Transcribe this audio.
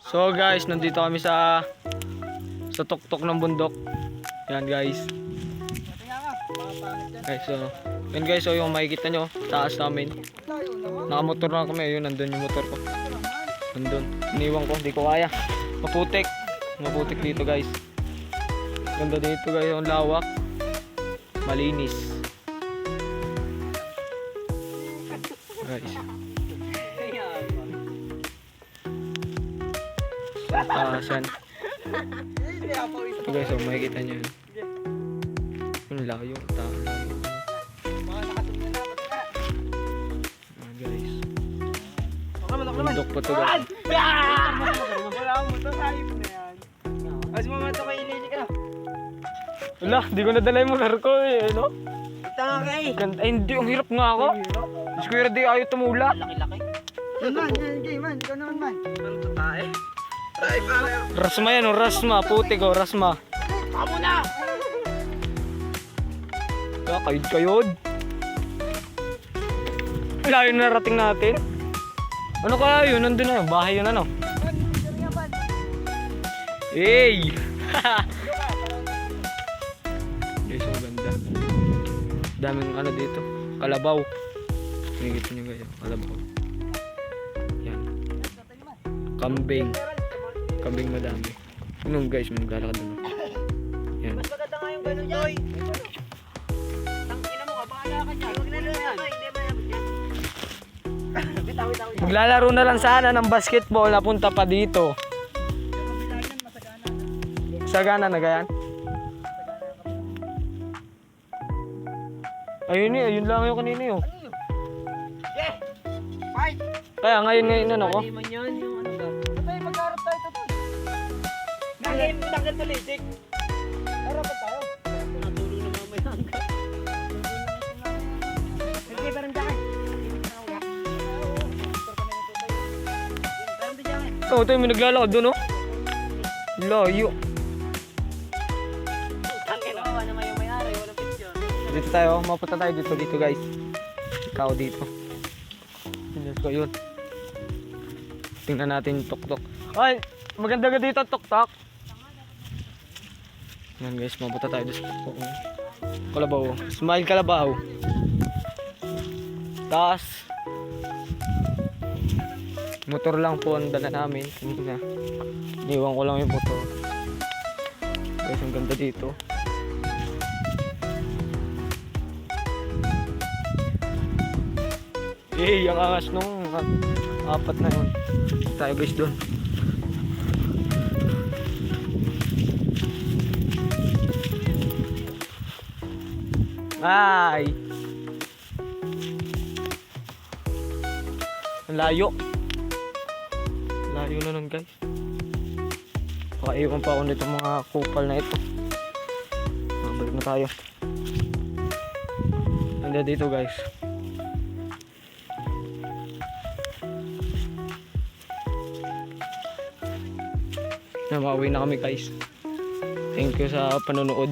So guys, nandito kami sa tuktok ng bundok. Yan guys. Guys, so yan guys, so yung makikita nyo, taas namin. Nakamotor na kami, ayun, nandun yung motor ko. Nandun, iniwan ko, hindi ko kaya. Maputik. Maputik dito guys. Ganda dito guys, yung lawak. Malinis. Guys. Taasan. Ito guys, so makikita nyo yun. Yung layo, layo. Guys. Bundok pa to guys. Wala mo to, hayop na yan. Mas mamato kayo inili ka. Wala, di ko nadala yung motor ko eh, no? Tanga ka eh. Ay, hindi, ang hirap nga ako. Diyos ko yun, di ayaw tumula. Laki-laki. Yan man, yan man, ikaw naman man. Ano to tae? Ay, pala. Rasma yan, oh, rasma, puti ko, rasma. Kamo na! Kaya kayod. Layo na narating natin. Ano kaya yun? Nandun na yun, bahay yun ano. Hey! Guys, so ganda. Daming ano dito, kalabaw. Nakikita nyo guys, kalabaw. Yan. Kambing. Kambing madami. Yun guys, may naglalakad doon. Yan. Mas maganda nga yung gano'n Joy. Tangina mo ka, bahala ka dyan. Huwag na lang yan. Hindi ba yan? Bitaw. Maglalaro na lang sana ng basketball, napunta pa dito. Sagana na gayan? Ayun eh, ayun lang yung kanina yun. Yeah! Fight! Kaya ngayon ano ko. Maliman yun, yung ano ba? Patay, mag-harap tayo ito. Ngayon, takit na lisik. Harapan tayo. Natulong na mamaya hanggang. Sige, parang dyan. Oh, ito yung may naglalakad doon, oh. Layo. Ang kinawa na may may-ari, walang picture. Dito tayo, mapunta tayo dito guys. Ikaw dito. Diyos ko yun. Tingnan natin yung tuktok. Ay, maganda ka dito tuktok. Yan guys, mapunta tayo dito sa tuktok. Kalabaw. Smile kalabaw. Taas. Motor lang po ang dala namin. Iniwan ko lang yung motor. Guys, ang ganda dito. Eh, ang angas nung apat na yun. Tayo guys doon. Ay! Ang layo. Layo na nun guys. Pakaiwan pa ako nito mga kupal na ito. Balik na tayo. Nandito dito guys. Mauwi na kami guys. Thank you sa panonood.